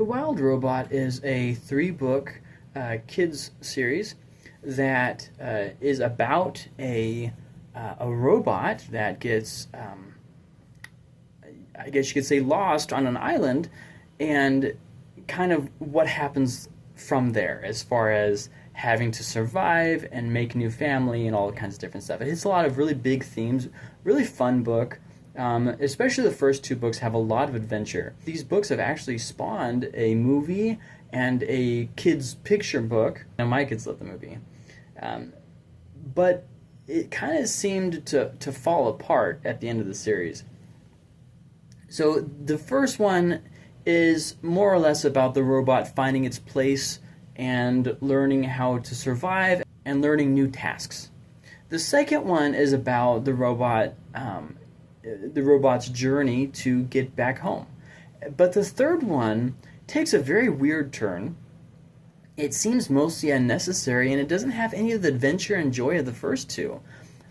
The Wild Robot is a three-book kids series that is about a robot that gets, I guess you could say, lost on an island, and kind of what happens from there as far as having to survive and make a new family and all kinds of different stuff. It hits a lot of really big themes, really fun book. Especially the first two books have a lot of adventure. These books have actually spawned a movie and a kids' picture book. Now my kids love the movie. But it kind of seemed to fall apart at the end of the series. So the first one is more or less about the robot finding its place and learning how to survive and learning new tasks. The second one is about the robot's journey to get back home. But the third one takes a very weird turn. It seems mostly unnecessary, and it doesn't have any of the adventure and joy of the first two.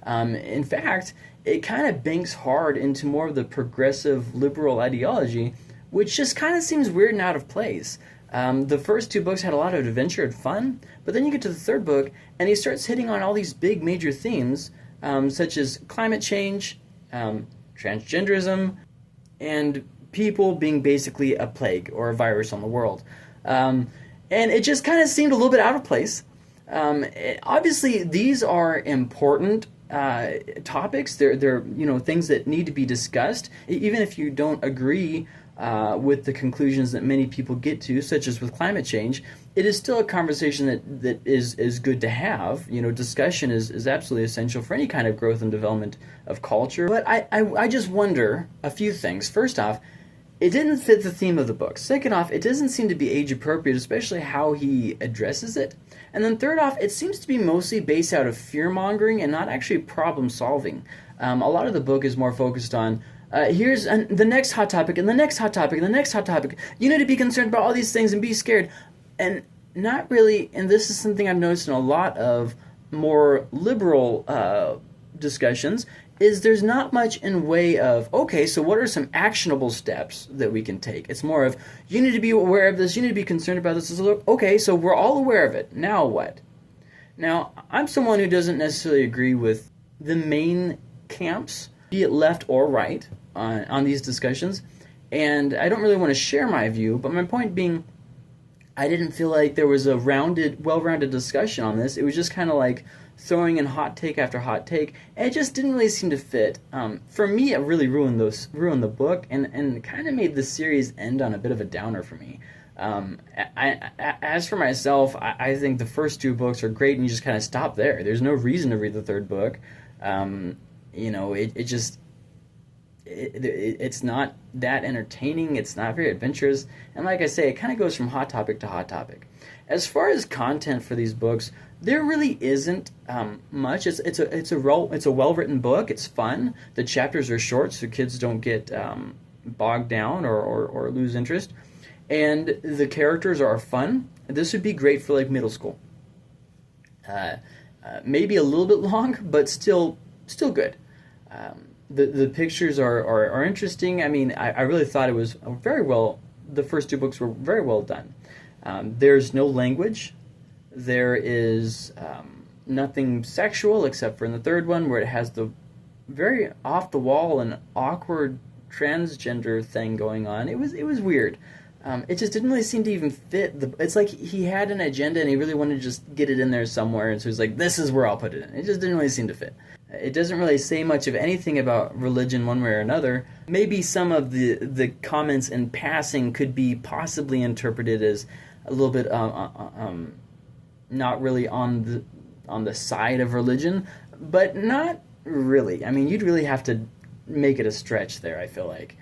In fact, it kind of banks hard into more of the progressive liberal ideology, which just kind of seems weird and out of place. The first two books had a lot of adventure and fun, but then you get to the third book, and he starts hitting on all these big major themes, such as climate change, transgenderism, and people being basically a plague or a virus on the world. And it just kind of seemed a little bit out of place. Obviously, these are important topics. They're things that need to be discussed, even if you don't agree with the conclusions that many people get to, such as with climate change. It is still a conversation that is good to have. Discussion is absolutely essential for any kind of growth and development of culture. But I just wonder a few things. First off, it didn't fit the theme of the book. Second off, it doesn't seem to be age appropriate, especially how he addresses it. And then third off, it seems to be mostly based out of fear-mongering and not actually problem-solving. A lot of the book is more focused on here's the next hot topic, and the next hot topic, and the next hot topic. You need to be concerned about all these things and be scared. And not really, and this is something I've noticed in a lot of more liberal discussions, is there's not much in way of, okay, so what are some actionable steps that we can take? It's more of, you need to be aware of this, you need to be concerned about this. Okay, so we're all aware of it. Now what? Now, I'm someone who doesn't necessarily agree with the main camps, be it left or right, on these discussions, and I don't really want to share my view, but my point being, I didn't feel like there was a well-rounded discussion on this. It was just kind of like throwing in hot take after hot take, and it just didn't really seem to fit. For me, it really ruined the book, and kind of made the series end on a bit of a downer for me. As for myself, I think the first two books are great, and you just kind of stop there. There's no reason to read the third book. It's not that entertaining, it's not very adventurous, and like I say, it kind of goes from hot topic to hot topic. As far as content for these books, there really isn't much. It's a well-written book, it's fun, the chapters are short so kids don't get bogged down or lose interest, and the characters are fun. This would be great for like middle school. Maybe a little bit long, but still good. The pictures are interesting. I mean, I really thought it was very well. The first two books were very well done. There's no language. There is nothing sexual except for in the third one, where it has the very off the wall and awkward transgender thing going on. It was weird. It just didn't really seem to even fit. It's like he had an agenda and he really wanted to just get it in there somewhere, and so he's like, this is where I'll put it in. It just didn't really seem to fit. It doesn't really say much of anything about religion one way or another. Maybe some of the comments in passing could be possibly interpreted as a little bit not really on the side of religion, but not really. I mean, you'd really have to make it a stretch there, I feel like.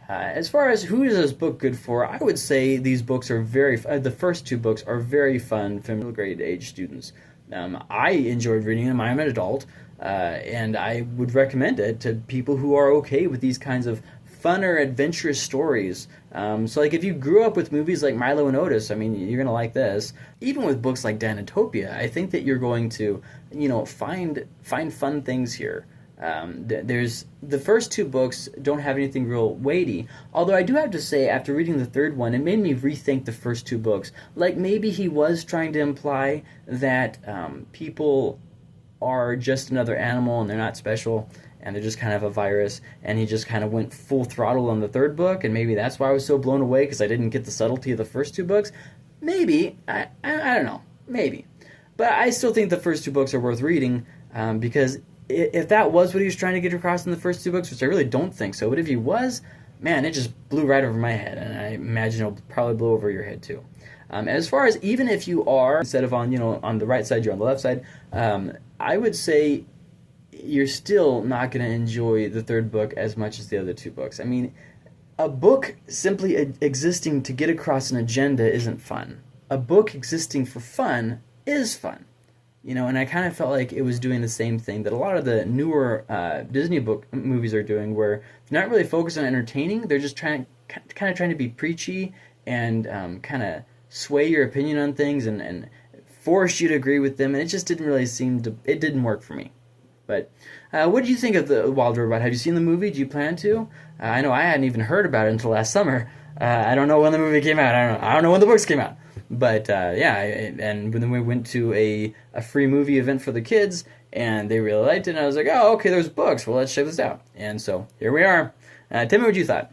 As far as who is this book good for, I would say these books are the first two books are very fun for middle grade age students. I enjoyed reading them. I'm an adult, and I would recommend it to people who are okay with these kinds of funner, adventurous stories. So like if you grew up with movies like Milo and Otis, I mean, you're going to like this. Even with books like Danotopia, I think that you're going to, find fun things here. There's the first two books don't have anything real weighty. Although I do have to say, after reading the third one, it made me rethink the first two books. Like maybe he was trying to imply that people are just another animal and they're not special and they're just kind of a virus, and he just kind of went full throttle on the third book, and maybe that's why I was so blown away because I didn't get the subtlety of the first two books. Maybe. I don't know. Maybe. But I still think the first two books are worth reading because if that was what he was trying to get across in the first two books, which I really don't think so, but if he was, man, it just blew right over my head, and I imagine it'll probably blow over your head too. As far as even if you are, instead of on the right side, you're on the left side, I would say you're still not going to enjoy the third book as much as the other two books. I mean, a book simply existing to get across an agenda isn't fun. A book existing for fun is fun. And I kind of felt like it was doing the same thing that a lot of the newer Disney book movies are doing, where they're not really focused on entertaining. They're just kind of trying to be preachy and kind of sway your opinion on things and force you to agree with them. And it just didn't really it didn't work for me. But what did you think of the Wild Robot? Have you seen the movie? Do you plan to? I know I hadn't even heard about it until last summer. I don't know when the movie came out. I don't know when the books came out. But yeah, and then we went to a free movie event for the kids, and they really liked it. And I was like, oh, okay, there's books. Well, let's check this out. And so here we are. Tell me what you thought.